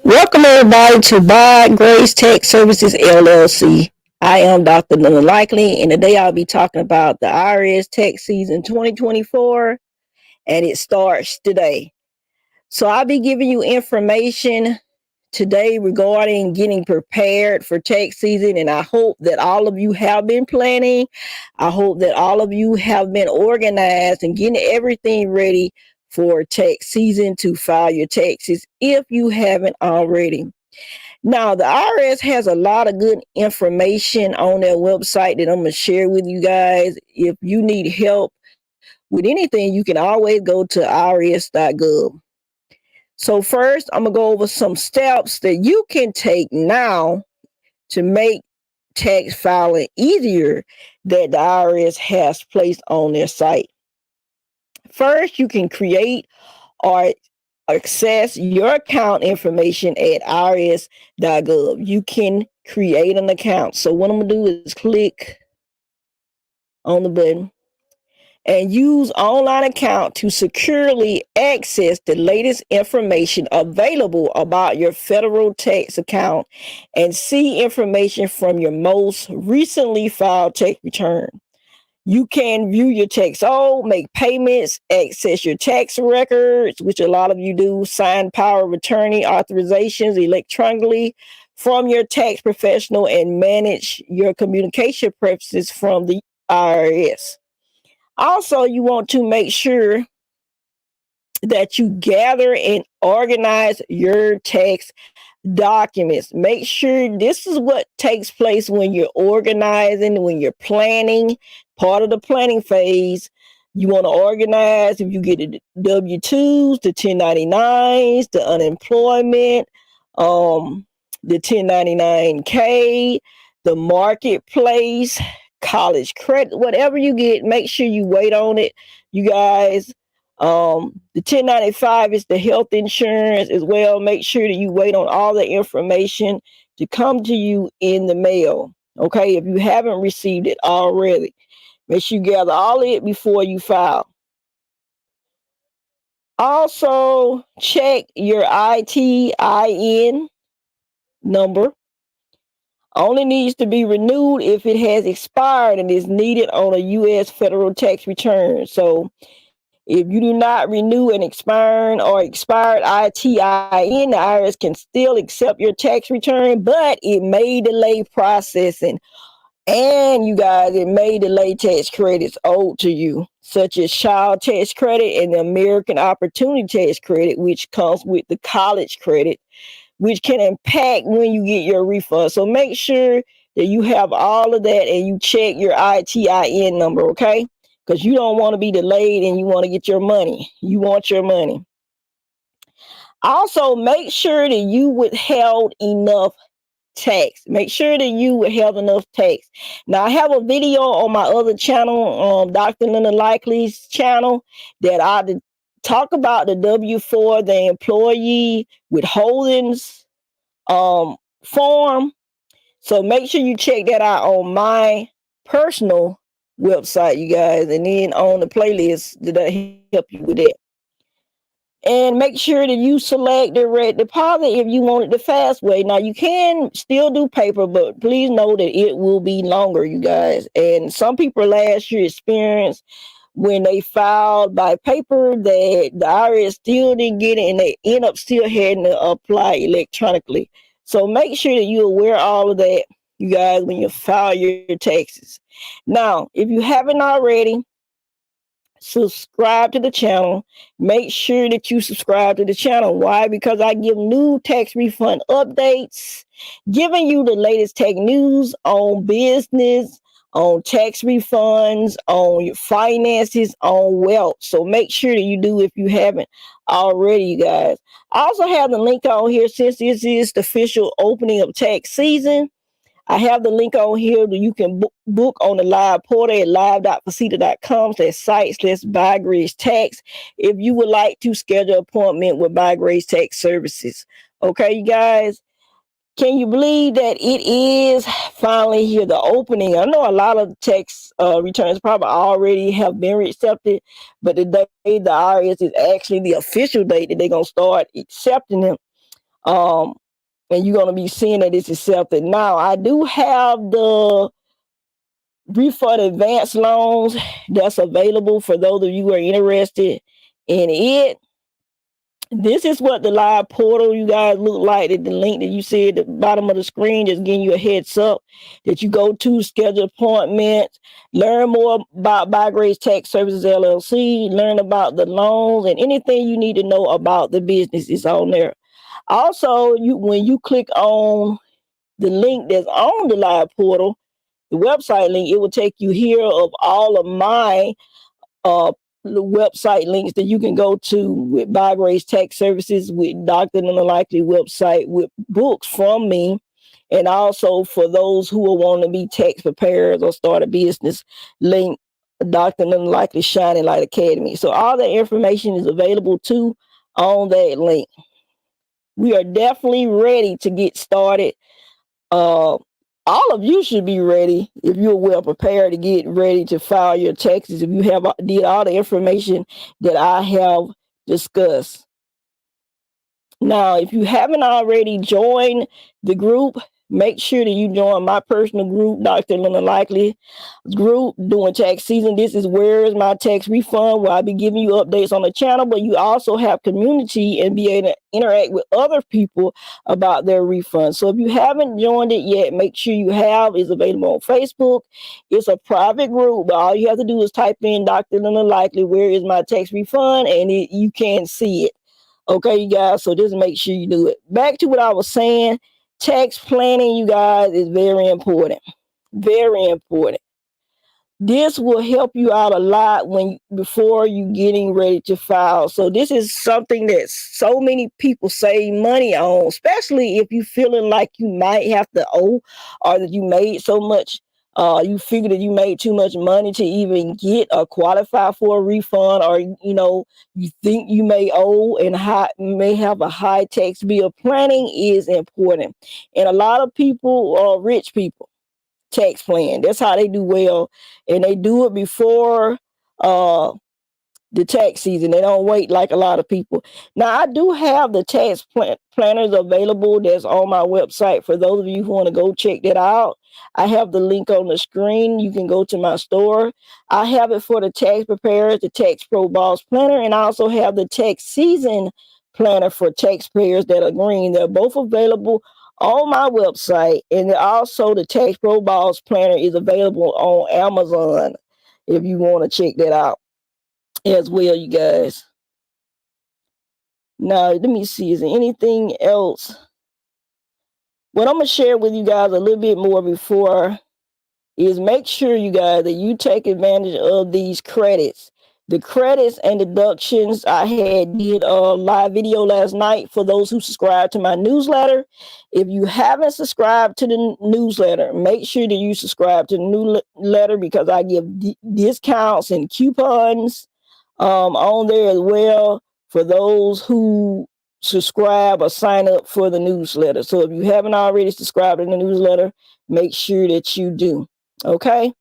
Welcome everybody to By Grace Tech Services LLC. I am Dr. Linda Likely, and today I'll be talking about the IRS Tech Season 2024, and it starts today. So I'll be giving you information today regarding getting prepared for tax season, and I hope that all of you have been planning. I hope that all of you have been organized and getting everything ready for tax season to file your taxes if you haven't already. Now, the IRS has a lot of good information on their website that I'm going to share with you guys. If you need help with anything, you can always go to irs.gov. So first, I'm going to go over some steps that you can take now to make tax filing easier that the IRS has placed on their site. First, you can create or access your account information at irs.gov. You can create an account. So what I'm going to do is click on the button and use online account to securely access the latest information available about your federal tax account and see information from your most recently filed tax return. You can view your tax owed, make payments, access your tax records, which a lot of you do, sign power of attorney authorizations electronically from your tax professional, and manage your communication preferences from the IRS. Also, you want to make sure that you gather and organize your tax documents. Make sure this is what takes place when you're organizing, when you're planning, part of the planning phase. You want to organize if you get the W-2s, the 1099s, the unemployment, the 1099K, the marketplace, college credit, whatever you get, make sure you wait on it, you guys. The 1095 is the health insurance as well. Make sure that you wait on all the information to come to you in the mail. Okay, if you haven't received it already, make sure you gather all of it before you file. Also, check your ITIN number. Only needs to be renewed if it has expired and is needed on a U.S. federal tax return. So if you do not renew an expired ITIN, the IRS can still accept your tax return, but it may delay processing. And you guys, it may delay tax credits owed to you, such as child tax credit and the American Opportunity Tax Credit, which comes with the college credit, which can impact when you get your refund. So make sure that you have all of that and you check your ITIN number, okay? Because you don't want to be delayed and you want to get your money. You want your money. Also, make sure that you withheld enough tax. Make sure that you withheld enough tax. Now, I have a video on my other channel, Dr. Linda Likely's channel, that I talk about the W-4, the employee withholdings form. So make sure you check that out on my personal website, you guys, and then on the playlist that help you with that. And make sure that you select direct deposit if you want it the fast way. Now, you can still do paper, but please know that it will be longer, you guys. And some people last year experienced when they filed by paper that the IRS still didn't get it and they end up still having to apply electronically. So make sure that you're aware of all of that, you guys, when you file your taxes. Now, if you haven't already, subscribe to the channel. Make sure that you subscribe to the channel. Why? Because I give new tax refund updates, giving you the latest tech news on business, on tax refunds, on your finances, on wealth. So make sure that you do if you haven't already, you guys. I also have the link on here since this is the official opening of tax season. I have the link on here that you can book on the live portal at live.faceta.com/site/ByGraceTax if you would like to schedule an appointment with By Grace Tax Services. Okay, you guys, can you believe that it is finally here, the opening? I know a lot of tax returns probably already have been accepted, but the day the IRS is actually the official date that they're going to start accepting them. And you're going to be seeing that it's accepted. Now, I do have the refund advance loans that's available for those of you who are interested in it. This is what the live portal, you guys, look like. The link that you see at the bottom of the screen just giving you a heads up that you go to, schedule appointments, learn more about By Grace Tax Services LLC, learn about the loans, and anything you need to know about the business is on there. Also, when you click on the link that's on the live portal, the website link, it will take you here of all of my the website links that you can go to with By Grace Tax Services, with Dr. Unlikely website, with books from me, and also for those who will want to be tax preparers or start a business, link Dr. Unlikely Shining Light Academy. So all that information is available too on that link. We are definitely ready to get started. All of you should be ready if you're well prepared to get ready to file your taxes. If you have did all the information that I have discussed. Now, if you haven't already joined the group, make sure that you join my personal group, Dr. Linda Likely group, doing tax season. This is Where is My Tax Refund, where I'll be giving you updates on the channel, but you also have community and be able to interact with other people about their refunds. So if you haven't joined it yet, make sure you have. It's available on Facebook. It's a private group, but all you have to do is type in Dr. Linda Likely, Where is My Tax Refund, and you can see it. Okay, you guys, so just make sure you do it. Back to what I was saying, tax planning, you guys, is very important. Very important. This will help you out a lot before you getting ready to file. So this is something that so many people save money on, especially if you feeling like you might have to owe, or that you made so much. You figure that you made too much money to even get or qualify for a refund, or you think you may owe and may have a high tax bill. Planning is important, and a lot of people, rich people, tax plan. That's how they do well, and they do it before the tax season. They don't wait like a lot of people. Now, I do have the tax planners available that's on my website for those of you who want to go check that out. I have the link on the screen. You can go to my store. I have it for the tax preparers, the Tax Pro Boss Planner, and I also have the tax season planner for taxpayers that are green. They're both available on my website, and also the Tax Pro Boss Planner is available on Amazon if you want to check that out as well, you guys. Now, let me see. Is there anything else? What I'm going to share with you guys a little bit more before is make sure, you guys, that you take advantage of these credits. The credits and deductions, I did a live video last night for those who subscribe to my newsletter. If you haven't subscribed to the newsletter, make sure that you subscribe to the newsletter, because I give discounts and coupons on there as well for those who subscribe or sign up for the newsletter. So if you haven't already subscribed to the newsletter, make sure that you do. Okay?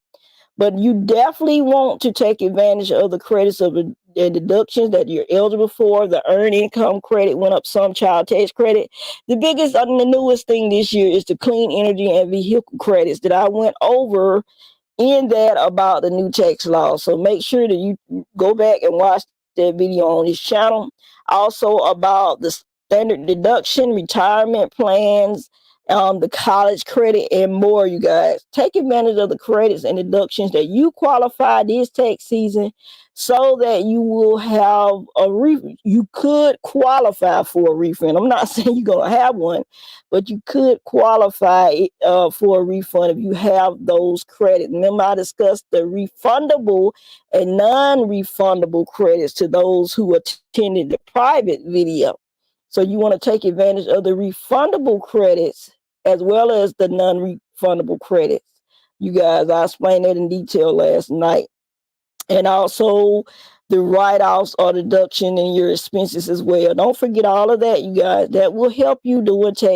But you definitely want to take advantage of the credits of the deductions that you're eligible for. The earned income credit went up some, child tax credit. The biggest and the newest thing this year is the clean energy and vehicle credits that I went over in that about the new tax law. So make sure that you go back and watch that video on this channel. Also about the standard deduction, retirement plans, the college credit, and more, you guys. Take advantage of the credits and deductions that you qualify this tax season, so that you will have you could qualify for a refund. I'm not saying you're going to have one, but you could qualify for a refund if you have those credits. Remember, I discussed the refundable and non-refundable credits to those who attended the private video. So you want to take advantage of the refundable credits as well as the non-refundable credits. You guys, I explained that in detail last night. And also the write-offs or deduction in your expenses as well. Don't forget all of that, you guys. That will help you doing tax